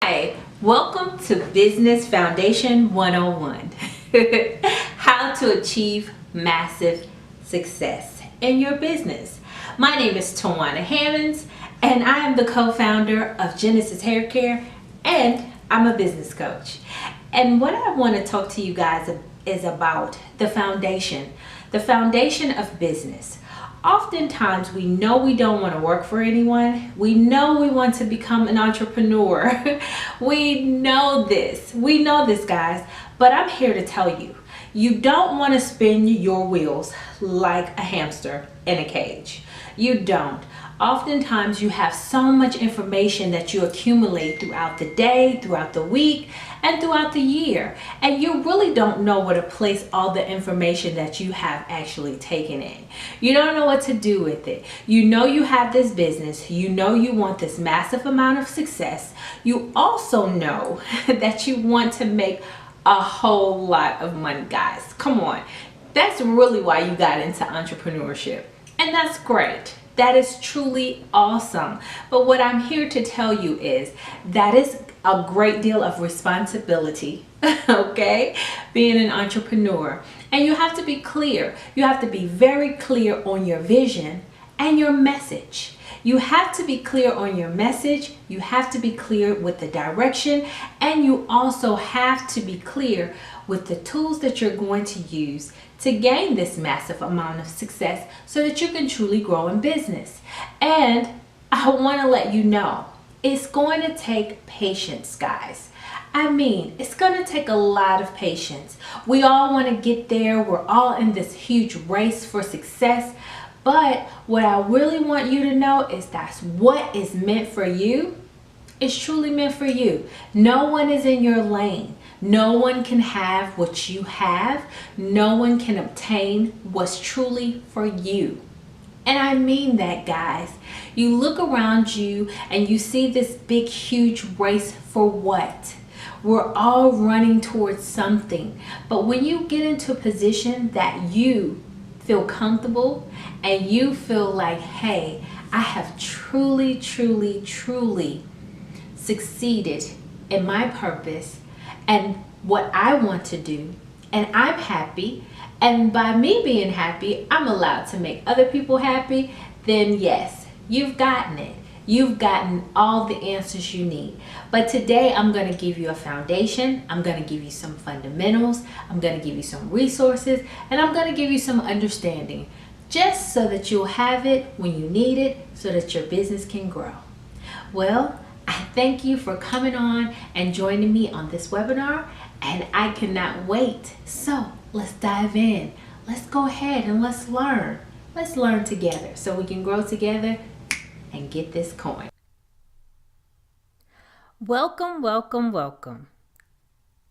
Hi, welcome to Business Foundation 101. How to achieve massive success in your business. My name is Tawana Hammonds, and I am the co-founder of Genesis Hair Care, and I'm a business coach. And what I want to talk to you guys is about the foundation of business. Oftentimes we know we don't want to work for anyone. We know we want to become an entrepreneur. We know this, guys, but I'm here to tell you, you don't want to spin your wheels like a hamster in a cage. You don't. Oftentimes you have so much information that you accumulate throughout the day, throughout the week, and throughout the year. And you really don't know where to place all the information that you have actually taken in. You don't know what to do with it. You know you have this business. You know you want this massive amount of success. You also know that you want to make a whole lot of money, guys. Come on. That's really why you got into entrepreneurship. And that's great. That is truly awesome. But what I'm here to tell you is that is a great deal of responsibility, okay? Being an entrepreneur. And you have to be clear. You have to be very clear on your vision and your message. You have to be clear on your message. You have to be clear with the direction. And you also have to be clear with the tools that you're going to use to gain this massive amount of success so that you can truly grow in business. And I want to let you know, it's going to take patience, guys. I mean, it's going to take a lot of patience. We all want to get there. We're all in this huge race for success. But what I really want you to know is that's what is meant for you is truly meant for you. No one is in your lane. No one can have what you have. No one can obtain what's truly for you. And I mean that, guys. You look around you and you see this big, huge race for what? We're all running towards something. But when you get into a position that you feel comfortable and you feel like, hey, I have truly succeeded in my purpose and what I want to do, and I'm happy, and by me being happy, I'm allowed to make other people happy, then yes, you've gotten it. You've gotten all the answers you need. But today I'm going to give you a foundation. I'm going to give you some fundamentals. I'm going to give you some resources, and I'm going to give you some understanding just so that you'll have it when you need it so that your business can grow. Well, I thank you for coming on and joining me on this webinar, and I cannot wait. So let's dive in. Let's go ahead and let's learn. Let's learn together so we can grow together and get this coin. Welcome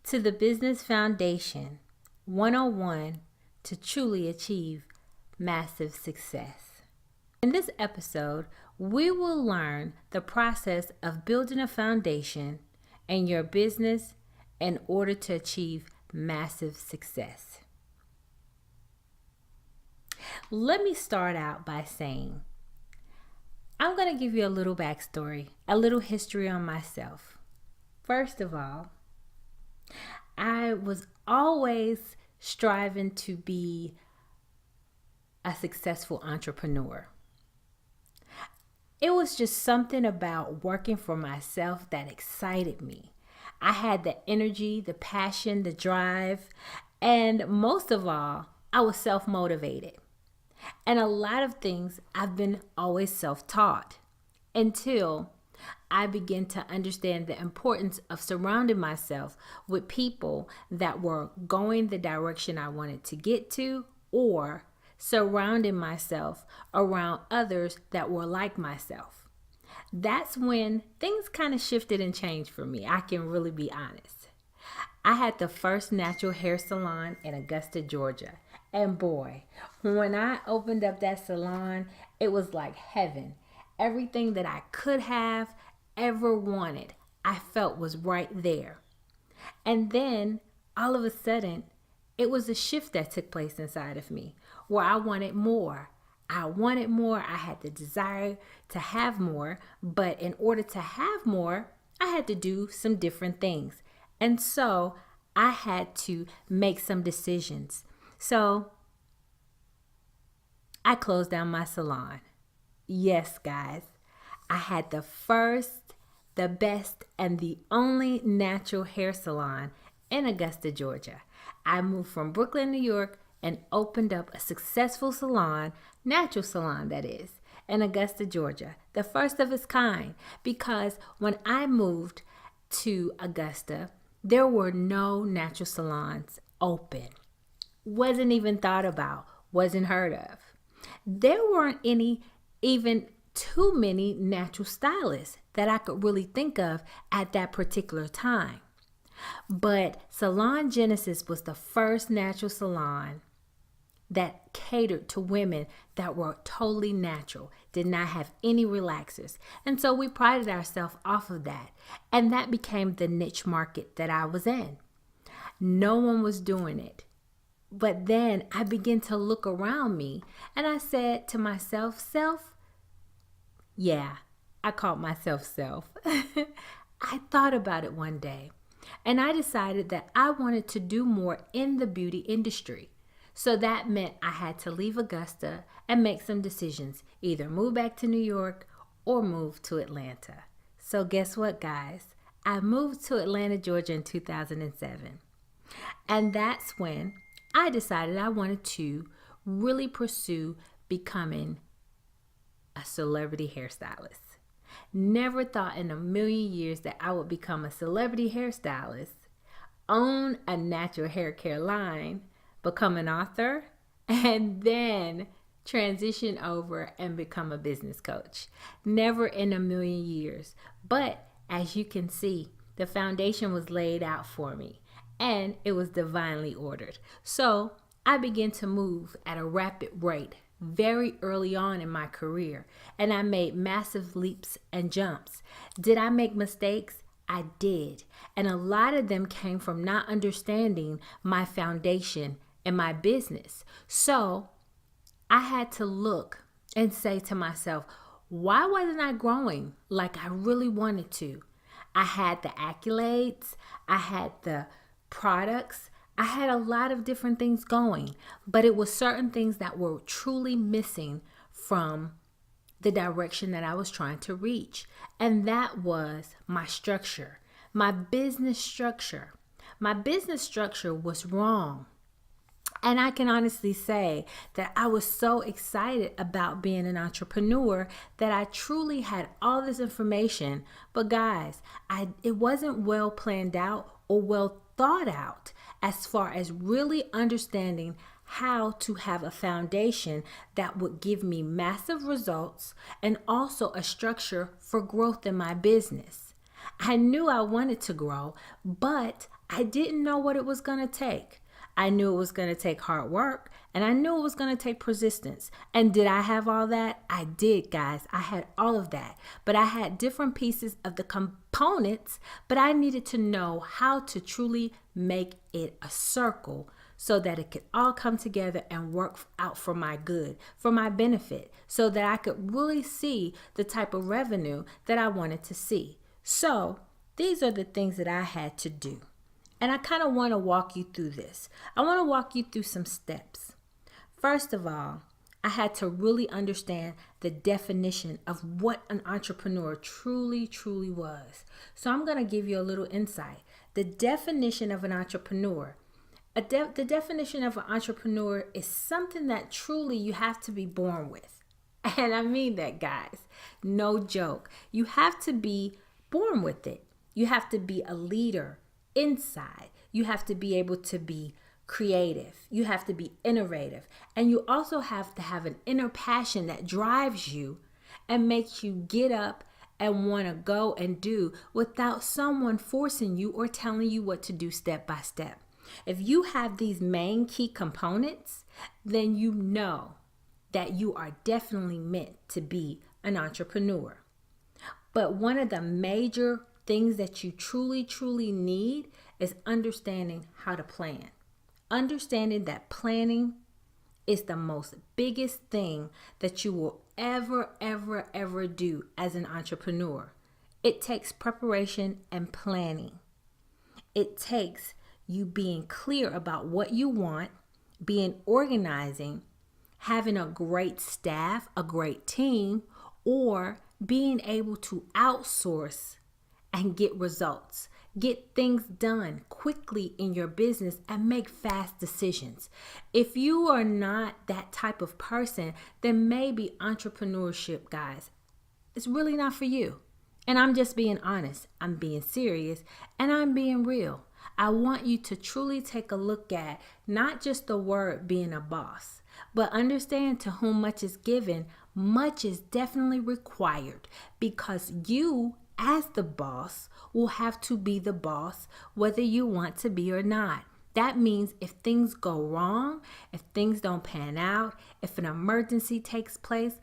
to the Business Foundation 101 to truly achieve massive success. In this episode, we will learn the process of building a foundation in your business in order to achieve massive success. Let me start out by saying, I'm going to give you a little backstory, a little history on myself. First of all, I was always striving to be a successful entrepreneur. It was just something about working for myself that excited me. I had the energy, the passion, the drive, and most of all, I was self-motivated. And a lot of things I've been always self-taught until I began to understand the importance of surrounding myself with people that were going the direction I wanted to get to, or surrounding myself around others that were like myself. That's when things kind of shifted and changed for me. I can really be honest. I had the first natural hair salon in Augusta, Georgia. And boy, when I opened up that salon, it was like heaven. Everything that I could have ever wanted, I felt was right there. And then all of a sudden, it was a shift that took place inside of me where I wanted more. I had the desire to have more, but in order to have more, I had to do some different things. And so I had to make some decisions. So I closed down my salon. Yes, guys, I had the first, the best, and the only natural hair salon in Augusta, Georgia. I moved from Brooklyn, New York, and opened up a successful salon, natural salon that is, in Augusta, Georgia, the first of its kind, because when I moved to Augusta, there were no natural salons open. Wasn't even thought about, wasn't heard of. There weren't any, even too many natural stylists that I could really think of at that particular time. But Salon Genesis was the first natural salon that catered to women that were totally natural, did not have any relaxers. And so we prided ourselves off of that. And that became the niche market that I was in. No one was doing it. But then I began to look around me and I said to myself, self, yeah, I called myself self. I thought about it one day and I decided that I wanted to do more in the beauty industry. So that meant I had to leave Augusta and make some decisions, either move back to New York or move to Atlanta. So guess what, guys? I moved to Atlanta, Georgia in 2007. And that's when I decided I wanted to really pursue becoming a celebrity hairstylist. Never thought in a million years that I would become a celebrity hairstylist, own a natural hair care line, become an author, and then transition over and become a business coach. Never in a million years. But as you can see, the foundation was laid out for me and it was divinely ordered. So I began to move at a rapid rate very early on in my career, and I made massive leaps and jumps. Did I make mistakes? I did. And a lot of them came from not understanding my foundation in my business. So I had to look and say to myself, why wasn't I growing like I really wanted to? I had the accolades, I had the products, I had a lot of different things going, but it was certain things that were truly missing from the direction that I was trying to reach. And that was my structure, my business structure. My business structure was wrong. And I can honestly say that I was so excited about being an entrepreneur that I truly had all this information. But guys, it wasn't well planned out or well thought out as far as really understanding how to have a foundation that would give me massive results and also a structure for growth in my business. I knew I wanted to grow, but I didn't know what it was going to take. I knew it was going to take hard work, and I knew it was going to take persistence. And did I have all that? I did, guys. I had all of that. But I had different pieces of the components, but I needed to know how to truly make it a circle so that it could all come together and work out for my good, for my benefit, so that I could really see the type of revenue that I wanted to see. So these are the things that I had to do. And I kind of want to walk you through this. I want to walk you through some steps. First of all, I had to really understand the definition of what an entrepreneur truly, truly was. So I'm going to give you a little insight. The definition of an entrepreneur. The definition of an entrepreneur is something that truly you have to be born with. And I mean that, guys. No joke. You have to be born with it. You have to be a leader inside. You have to be able to be creative. You have to be innovative. And you also have to have an inner passion that drives you and makes you get up and want to go and do without someone forcing you or telling you what to do step by step. If you have these main key components, then you know that you are definitely meant to be an entrepreneur. But one of the major things that you truly, truly need is understanding how to plan. Understanding that planning is the most biggest thing that you will ever do as an entrepreneur. It takes preparation and planning. It takes you being clear about what you want, being organizing, having a great staff, a great team, or being able to outsource and get results. Get things done quickly in your business and make fast decisions. If you are not that type of person, then maybe entrepreneurship, guys, it's really not for you. And I'm just being honest. I'm being serious and I'm being real. I want you to truly take a look at not just the word being a boss, but understand to whom much is given, much is definitely required, because you as the boss will have to be the boss whether you want to be or not. That means if things go wrong, if things don't pan out, if an emergency takes place,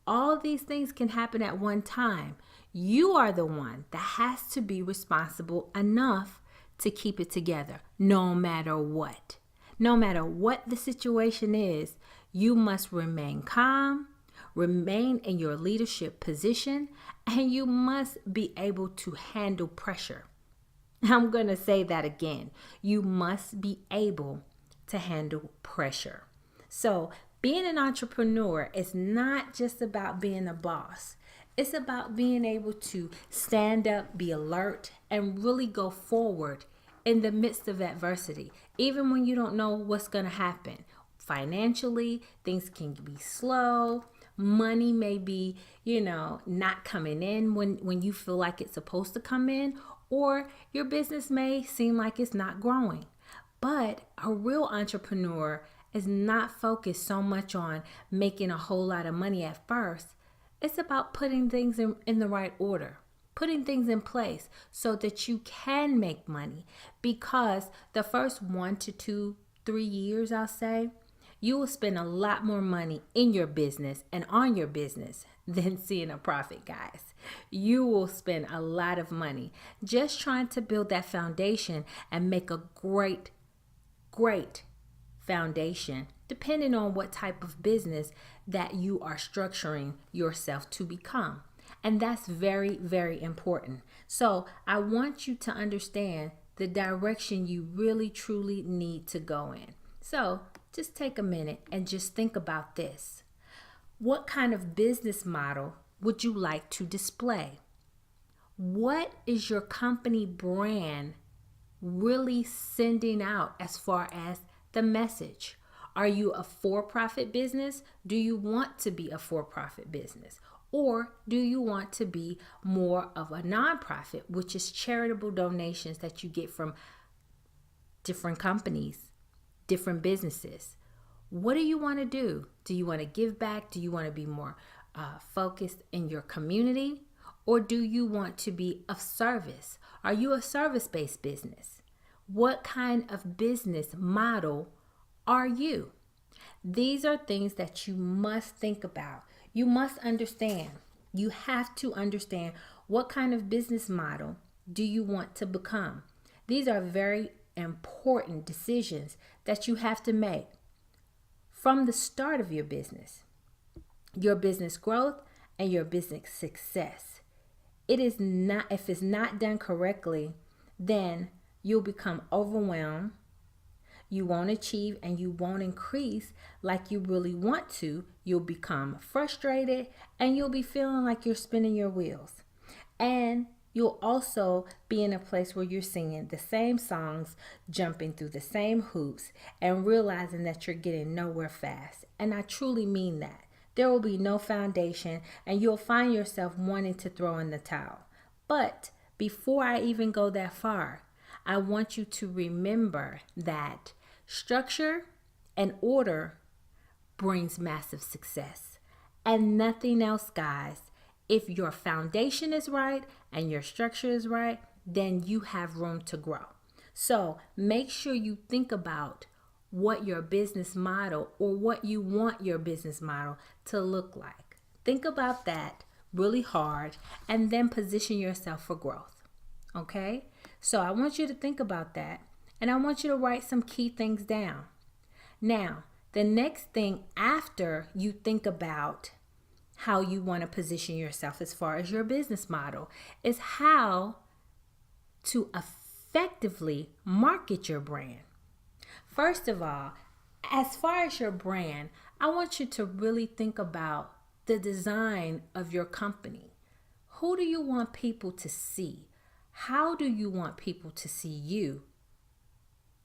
all these things can happen at one time. You are the one that has to be responsible enough to keep it together, no matter what. No matter what the situation is, you must remain calm, remain in your leadership position, and you must be able to handle pressure. I'm going to say that again. You must be able to handle pressure. So, being an entrepreneur is not just about being a boss. It's about being able to stand up, be alert, and really go forward in the midst of adversity, even when you don't know what's going to happen. Financially, things can be slow. Money may be, not coming in when you feel like it's supposed to come in, or your business may seem like it's not growing. But a real entrepreneur is not focused so much on making a whole lot of money at first. It's about putting things in the right order, putting things in place so that you can make money. Because the first 1 to 2, 3 years, I'll say, you will spend a lot more money in your business and on your business than seeing a profit, guys. You will spend a lot of money just trying to build that foundation and make a great foundation, depending on what type of business that you are structuring yourself to become. And that's very, very important. So I want you to understand the direction you really, truly need to go in. So just take a minute and just think about this. What kind of business model would you like to display? What is your company brand really sending out as far as the message? Are you a for-profit business? Do you want to be a for-profit business? Or do you want to be more of a nonprofit, which is charitable donations that you get from different companies, different businesses? What do you want to do? Do you want to give back? Do you want to be more focused in your community? Or do you want to be of service? Are you a service-based business? What kind of business model are you? These are things that you must think about. You must understand. You have to understand what kind of business model do you want to become. These are very important decisions that you have to make from the start of your business growth, and your business success. It is not, if it's not done correctly, then you'll become overwhelmed. You won't achieve and you won't increase like you really want to. You'll become frustrated and you'll be feeling like you're spinning your wheels. And you'll also be in a place where you're singing the same songs, jumping through the same hoops, and realizing that you're getting nowhere fast. And I truly mean that. There will be no foundation and you'll find yourself wanting to throw in the towel. But before I even go that far, I want you to remember that structure and order brings massive success. And nothing else, guys. If your foundation is right and your structure is right, then you have room to grow. So make sure you think about what your business model or what you want your business model to look like. Think about that really hard and then position yourself for growth. Okay? So I want you to think about that and I want you to write some key things down. Now, the next thing after you think about how you want to position yourself as far as your business model. It's how to effectively market your brand. First of all, as far as your brand, I want you to really think about the design of your company. Who do you want people to see? How do you want people to see you?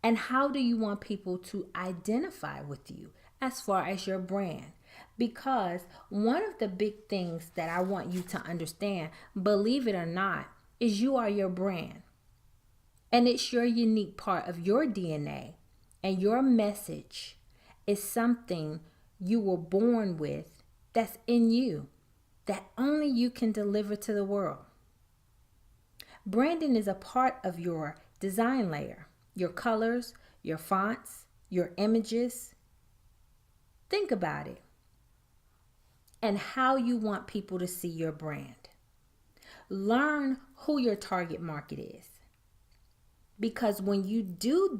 And how do you want people to identify with you as far as your brand? Because one of the big things that I want you to understand, believe it or not, is you are your brand. And it's your unique part of your DNA. And your message is something you were born with that's in you, that only you can deliver to the world. Branding is a part of your design layer, your colors, your fonts, your images. Think about it and how you want people to see your brand. Learn who your target market is. Because when you do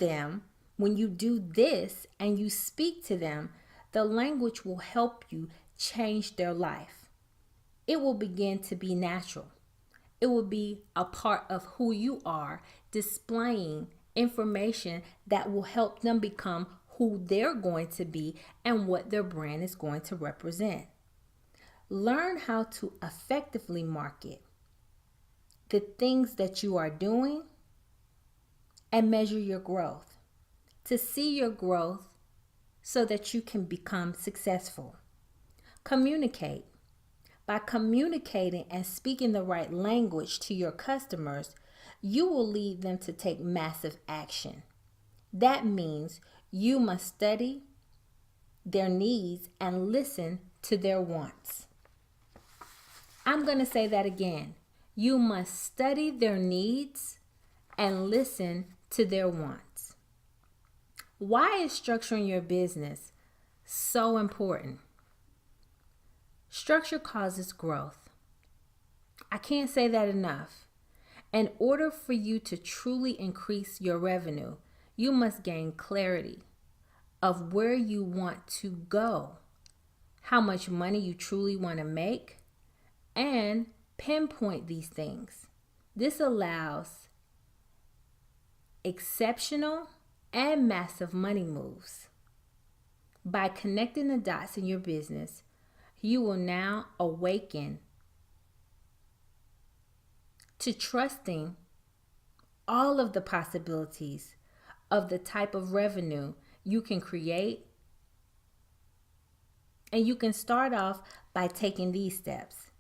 this and you speak to them, the language will help you change their life. It will begin to be natural. It will be a part of who you are, displaying information that will help them become who they're going to be and what their brand is going to represent. Learn how to effectively market the things that you are doing and measure your growth. To see your growth so that you can become successful. Communicate. By communicating and speaking the right language to your customers, you will lead them to take massive action. That means you must study their needs and listen to their wants. I'm going to say that again. You must study their needs and listen to their wants. Why is structuring your business so important? Structure causes growth. I can't say that enough. In order for you to truly increase your revenue, you must gain clarity of where you want to go, how much money you truly want to make, and pinpoint these things. This allows exceptional and massive money moves. By connecting the dots in your business, you will now awaken to trusting all of the possibilities of the type of revenue you can create. And you can start off by taking these steps.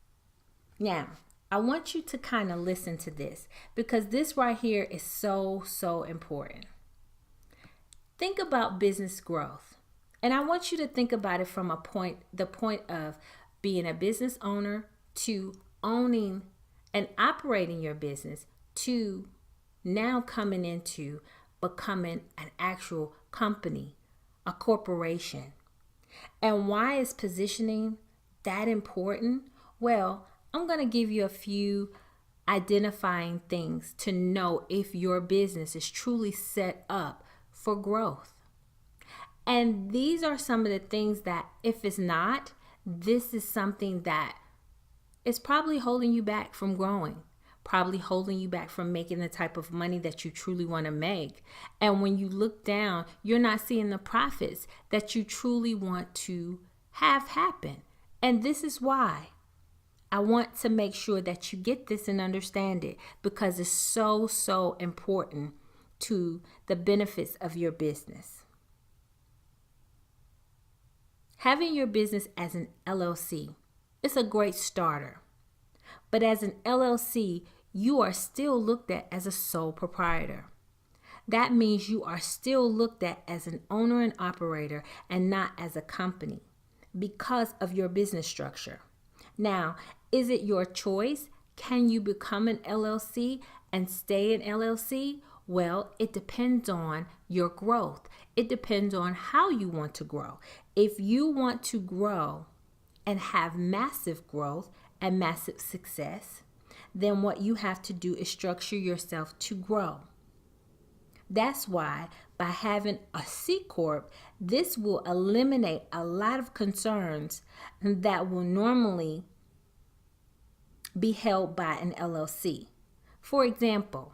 Now, I want you to kind of listen to this because this right here is so important. Think about business growth. And I want you to think about it from the point of being a business owner to owning and operating your business to now coming into becoming an actual company, a corporation. And why is positioning that important? Well, I'm going to give you a few identifying things to know if your business is truly set up for growth. And these are some of the things that if it's not, this is something that is probably holding you back from growing, probably holding you back from making the type of money that you truly want to make. And when you look down, you're not seeing the profits that you truly want to have happen. And this is why I want to make sure that you get this and understand it because it's so important to the benefits of your business. Having your business as an LLC is a great starter. But as an LLC, you are still looked at as a sole proprietor. That means you are still looked at as an owner and operator and not as a company because of your business structure. Now, is it your choice? Can you become an LLC and stay an LLC? Well, it depends on your growth. It depends on how you want to grow. If you want to grow and have massive growth and massive success, then what you have to do is structure yourself to grow. That's why by having a C Corp, this will eliminate a lot of concerns that will normally be held by an LLC. For example,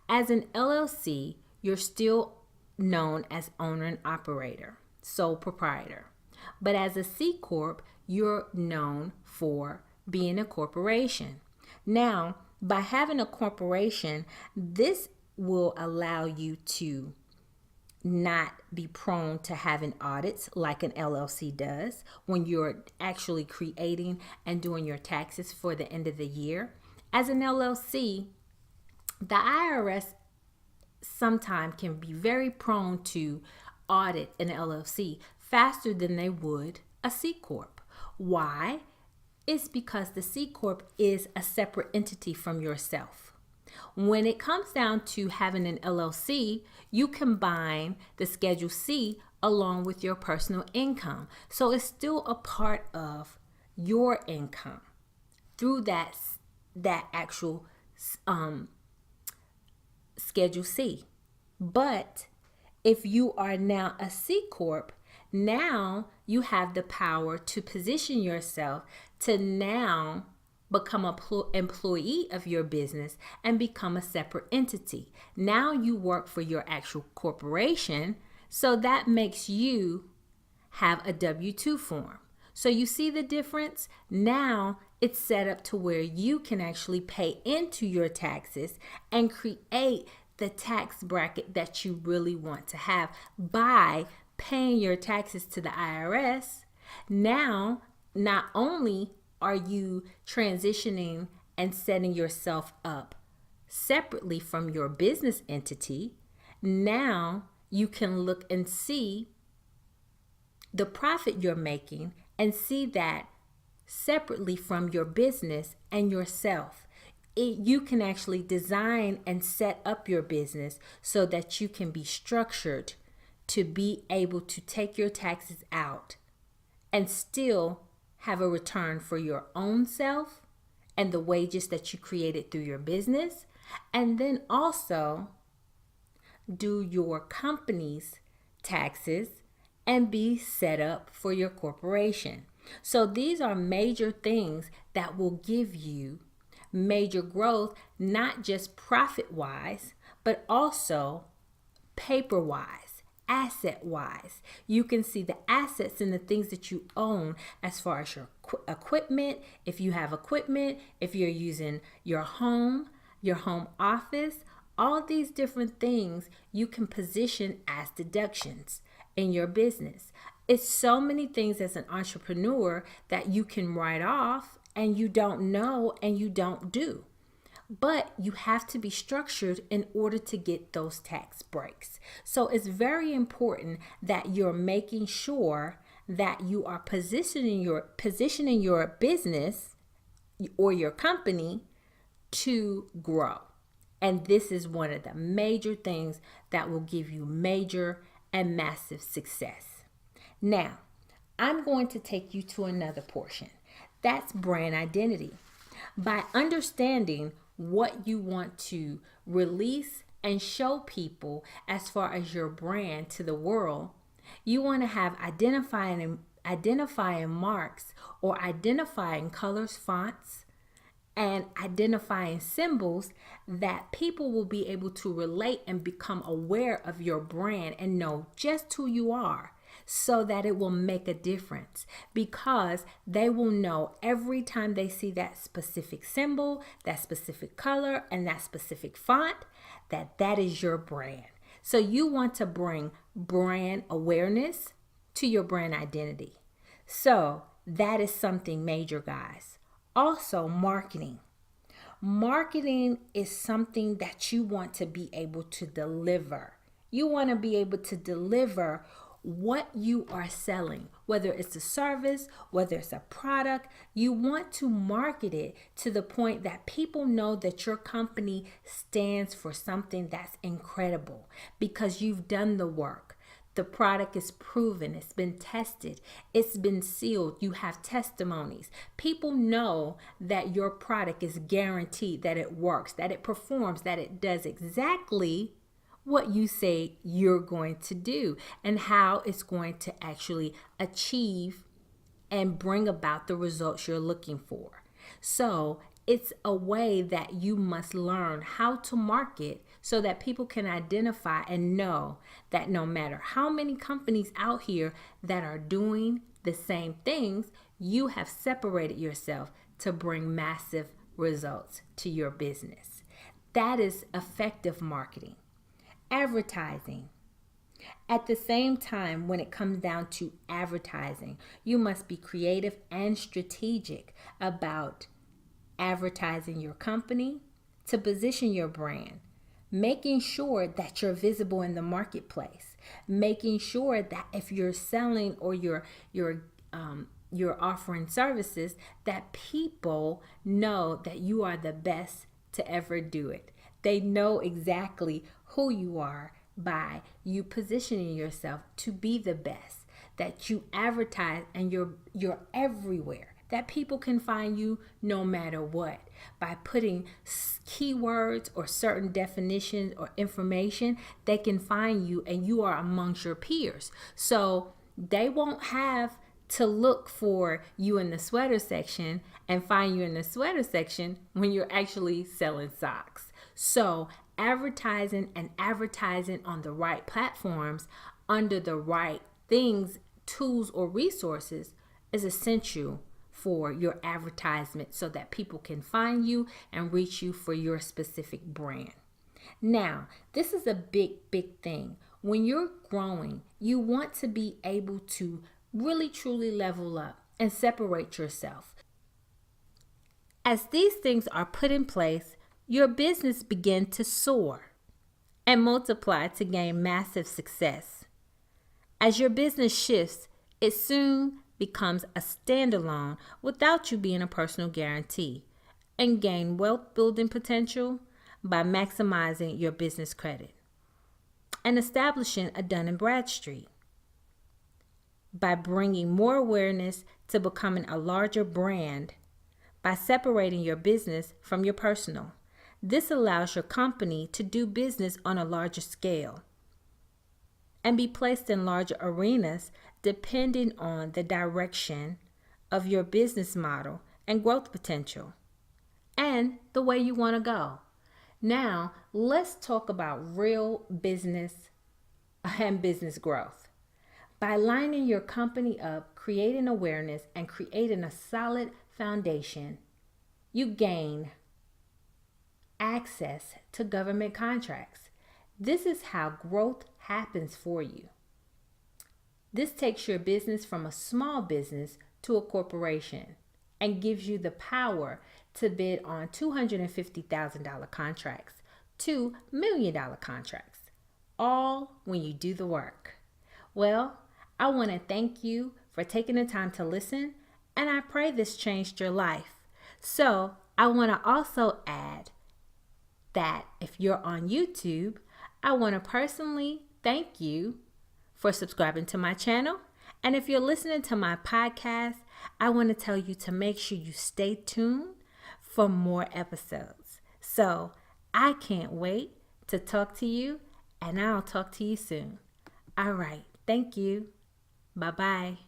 as an LLC, you're still known as owner and operator, sole proprietor. But as a C Corp, you're known for being a corporation. Now, by having a corporation, this will allow you to not be prone to having audits like an LLC does when you're actually creating and doing your taxes for the end of the year. As an LLC, the IRS sometimes can be very prone to audit an LLC faster than they would a C Corp. Why? It's because the C Corp is a separate entity from yourself. When it comes down to having an LLC, you combine the Schedule C along with your personal income. So it's still a part of your income through that actual Schedule C. But if you are now a C Corp, now you have the power to position yourself to now become an employee of your business and become a separate entity. Now you work for your actual corporation, so that makes you have a W-2 form. So you see the difference? Now it's set up to where you can actually pay into your taxes and create the tax bracket that you really want to have by paying your taxes to the IRS. Now, not only are you transitioning and setting yourself up separately from your business entity, now you can look and see the profit you're making and see that separately from your business and yourself. You can actually design and set up your business so that you can be structured to be able to take your taxes out and still have a return for your own self and the wages that you created through your business, and then also do your company's taxes and be set up for your corporation. So these are major things that will give you major growth, not just profit-wise, but also paper-wise, asset-wise. You can see the assets and the things that you own as far as your equipment, if you have equipment, if you're using your home office, all these different things you can position as deductions in your business. It's so many things as an entrepreneur that you can write off and you don't know and you don't do. But you have to be structured in order to get those tax breaks. So it's very important that you're making sure that you are positioning your business or your company to grow. And this is one of the major things that will give you major and massive success. Now, I'm going to take you to another portion. That's brand identity. By understanding what you want to release and show people as far as your brand to the world, you want to have identifying marks or identifying colors, fonts, and identifying symbols that people will be able to relate and become aware of your brand and know just who you are, so that it will make a difference, because they will know every time they see that specific symbol, that specific color, and that specific font, that is your brand. So you want to bring brand awareness to your brand identity. So that is something major, guys. Also, marketing. Marketing is something that you want to be able to deliver. You want to be able to deliver what you are selling, whether it's a service, whether it's a product. You want to market it to the point that people know that your company stands for something that's incredible because you've done the work. The product is proven, it's been tested, it's been sealed, you have testimonies. People know that your product is guaranteed, that it works, that it performs, that it does exactly what you say you're going to do and how it's going to actually achieve and bring about the results you're looking for. So it's a way that you must learn how to market so that people can identify and know that no matter how many companies out here that are doing the same things, you have separated yourself to bring massive results to your business. That is effective marketing. Advertising. At the same time, when it comes down to advertising, you must be creative and strategic about advertising your company to position your brand, making sure that you're visible in the marketplace, making sure that if you're selling or you're offering services, that people know that you are the best to ever do it. They know exactly who you are by you positioning yourself to be the best, that you advertise and you're everywhere, that people can find you no matter what by putting keywords or certain definitions or information. They can find you and you are amongst your peers, so they won't have to look for you in the sweater section and find you in the sweater section when you're actually selling socks. So advertising on the right platforms under the right things, tools, or resources is essential for your advertisement so that people can find you and reach you for your specific brand. Now, this is a big thing. When you're growing, you want to be able to really truly level up and separate yourself. As these things are put in place, your business begins to soar and multiply to gain massive success. As your business shifts, it soon becomes a standalone without you being a personal guarantee, and gain wealth building potential by maximizing your business credit and establishing a Dun & Bradstreet. By bringing more awareness to becoming a larger brand by separating your business from your personal. This allows your company to do business on a larger scale and be placed in larger arenas depending on the direction of your business model and growth potential and the way you want to go. Now, let's talk about real business and business growth. By lining your company up, creating awareness, and creating a solid foundation, you gain access to government contracts. This is how growth happens for you. This takes your business from a small business to a corporation and gives you the power to bid on $250,000 contracts to $1 million contracts, all when you do the work. Well, I want to thank you for taking the time to listen, and I pray this changed your life. So I want to also add that if you're on YouTube, I want to personally thank you for subscribing to my channel. And if you're listening to my podcast, I want to tell you to make sure you stay tuned for more episodes. So I can't wait to talk to you, and I'll talk to you soon. All right. Thank you. Bye-bye.